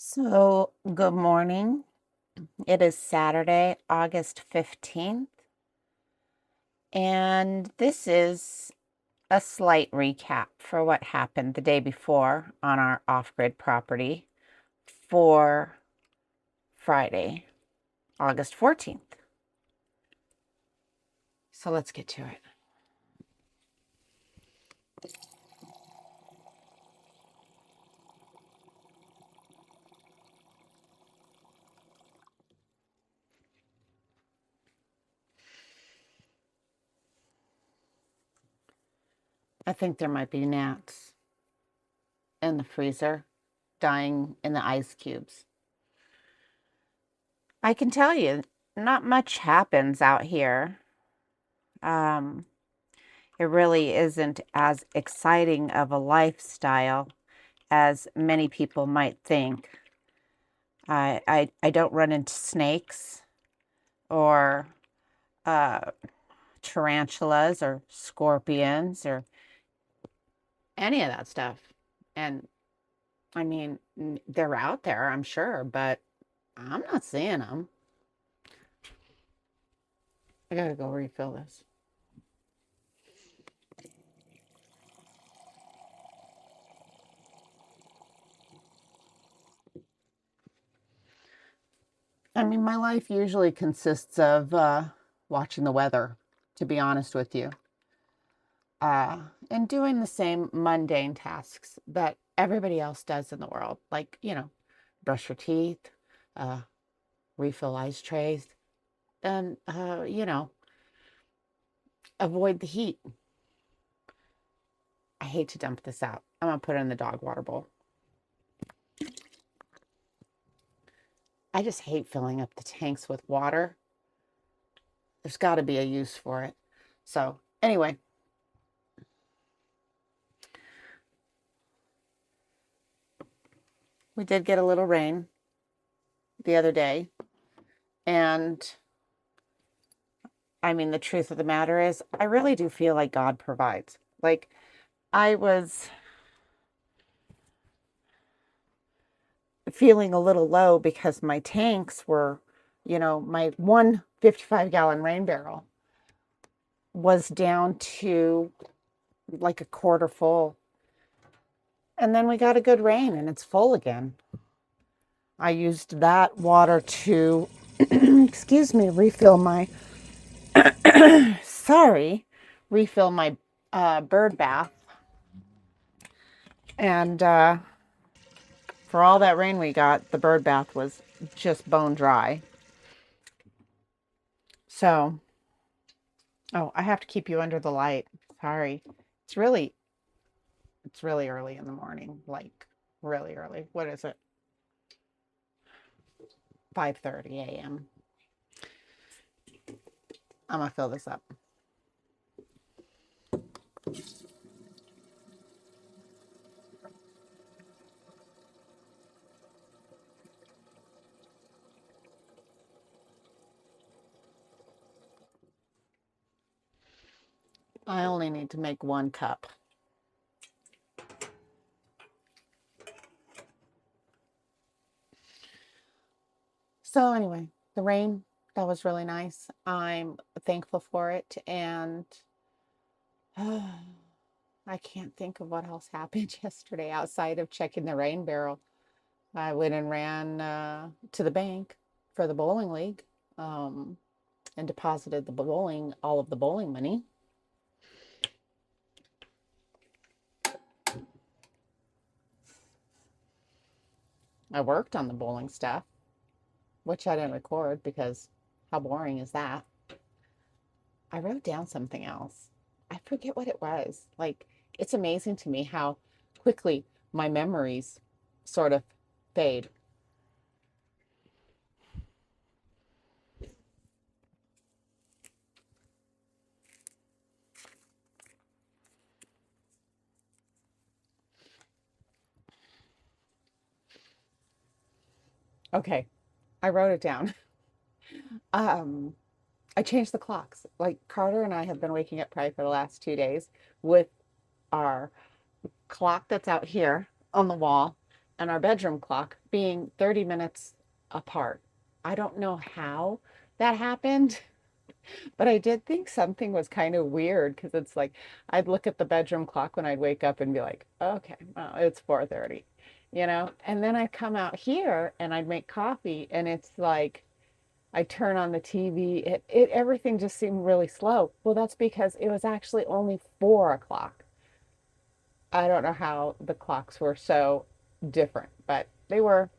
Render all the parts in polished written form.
So, good morning. It is Saturday, August 15th, and this is a slight recap for what happened the day before on our off-grid property for Friday, August 14th. So, let's get to it. I think there might be gnats in the freezer dying in the ice cubes. I can tell you, not much happens out here. It really isn't as exciting of a lifestyle as many people might think. I don't run into snakes or tarantulas or scorpions or any of that stuff. And I mean, they're out there, I'm sure, but I'm not seeing them. I gotta go refill this. I mean, my life usually consists of watching the weather, to be honest with you, and doing the same mundane tasks that everybody else does in the world, like, brush your teeth, uh, refill ice trays, and, avoid the heat. I hate to dump this out. I'm going to put it in the dog water bowl. I just hate filling up the tanks with water. There's got to be a use for it. So, anyway, we did get a little rain the other day. And I mean, the truth of the matter is, I really do feel like God provides. Like, I was feeling a little low because my tanks were, my one 55-gallon rain barrel was down to like a quarter full. And then we got a good rain and it's full again. I used that water to, excuse me, refill my, refill my bird bath. And for all that rain we got, the bird bath was just bone dry. So, oh, I have to keep you under the light. Sorry. It's really early in the morning, like really early. What is it? 5:30 a.m. I'm gonna fill this up. I only need to make 1 cup. So anyway, the rain, that was really nice. I'm thankful for it. And I can't think of what else happened yesterday outside of checking the rain barrel. I went and ran to the bank for the bowling league, and deposited all of the bowling money. I worked on the bowling stuff, which I didn't record because how boring is that? I wrote down something else. I forget what it was. Like, it's amazing to me how quickly my memories sort of fade. Okay, I wrote it down. Um, I changed the clocks. Like, Carter and I have been waking up probably for the last 2 days with our clock that's out here on the wall and our bedroom clock being 30 minutes apart. I don't know how that happened, but I did think something was kind of weird because it's like I'd look at the bedroom clock when I'd wake up and be like, okay, well, it's 4:30, And then I'd come out here and I'd make coffee and it's like I turn on the TV, everything just seemed really slow. Well, that's because it was actually only 4 o'clock. I don't know how the clocks were so different, but they were.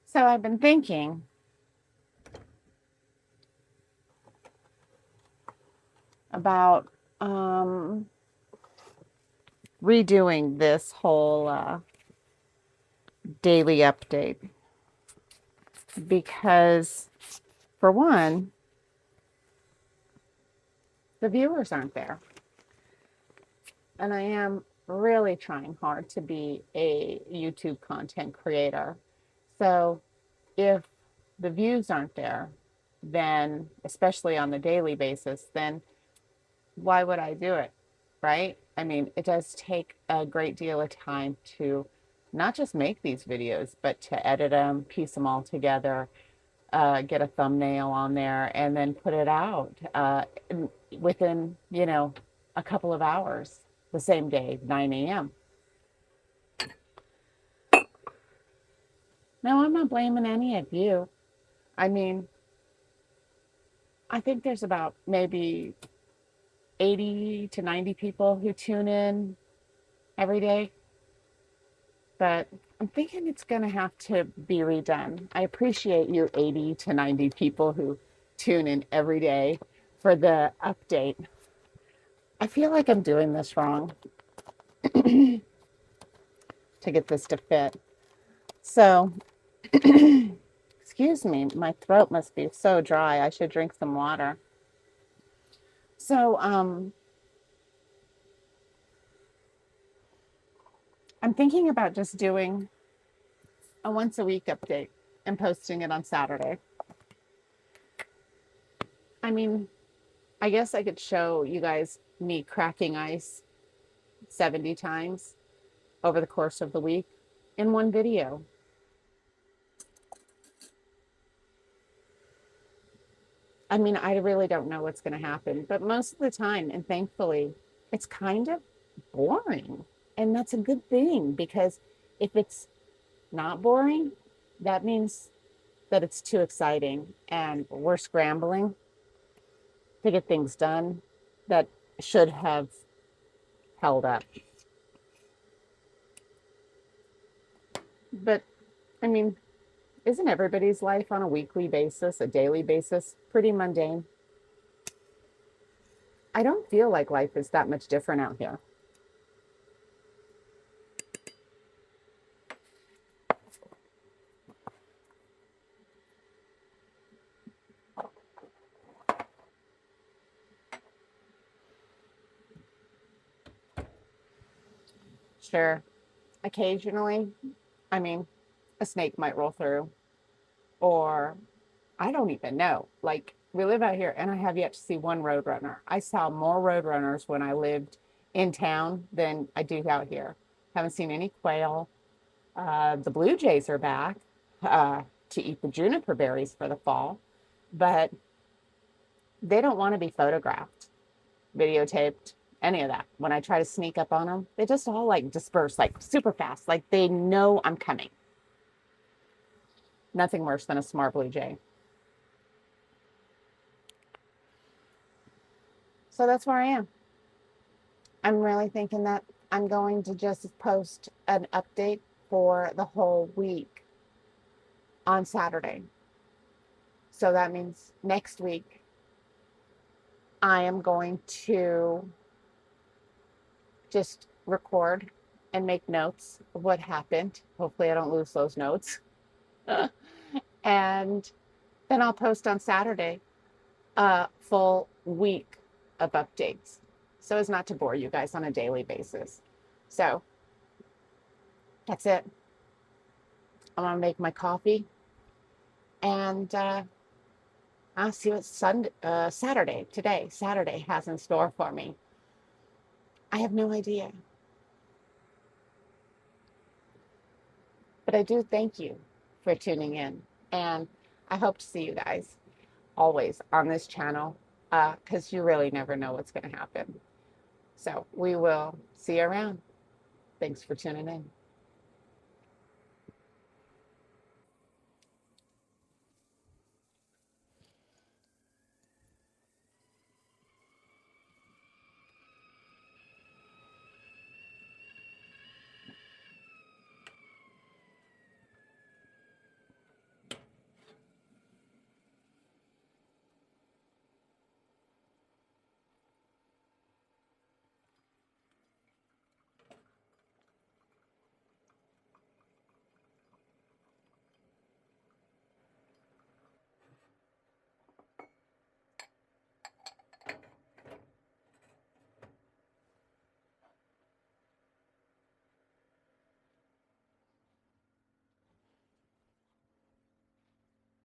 So I've been thinking about redoing this whole daily update because, for one, the viewers aren't there. And I am really trying hard to be a YouTube content creator. So if the views aren't there, then, especially on the daily basis, then why would I do it? Right? I mean, it does take a great deal of time to not just make these videos, but to edit them, piece them all together, get a thumbnail on there, and then put it out within, a couple of hours the same day, 9 a.m. No, I'm not blaming any of you. I mean, I think there's about maybe 80 to 90 people who tune in every day, but I'm thinking it's going to have to be redone. I appreciate you 80 to 90 people who tune in every day for the update. I feel like I'm doing this wrong to get this to fit. So, excuse me, my throat must be so dry. I should drink some water. So, I'm thinking about just doing a once a week update and posting it on Saturday. I mean, I guess I could show you guys me cracking ice 70 times over the course of the week in one video. I mean, I really don't know what's going to happen, but most of the time, and thankfully, it's kind of boring. And that's a good thing because if it's not boring, that means that it's too exciting and we're scrambling to get things done that should have held up. But I mean, isn't everybody's life on a weekly basis, a daily basis, pretty mundane? I don't feel like life is that much different out here. Sure, occasionally, I mean, a snake might roll through, or I don't even know. Like, we live out here, and I have yet to see one roadrunner. I saw more roadrunners when I lived in town than I do out here. Haven't seen any quail. The blue jays are back to eat the juniper berries for the fall, but they don't want to be photographed, videotaped, any of that. When I try to sneak up on them, they just all like disperse like super fast. Like they know I'm coming. Nothing worse than a smart blue jay. So that's where I am. I'm really thinking that I'm going to just post an update for the whole week on Saturday. So that means next week I am going to just record and make notes of what happened. Hopefully, I don't lose those notes. And then I'll post on Saturday a full week of updates so as not to bore you guys on a daily basis. So that's it. I'm going to make my coffee And I'll see what Saturday has in store for me. I have no idea. But I do thank you for tuning in. And I hope to see you guys always on this channel because you really never know what's going to happen. So we will see you around. Thanks for tuning in.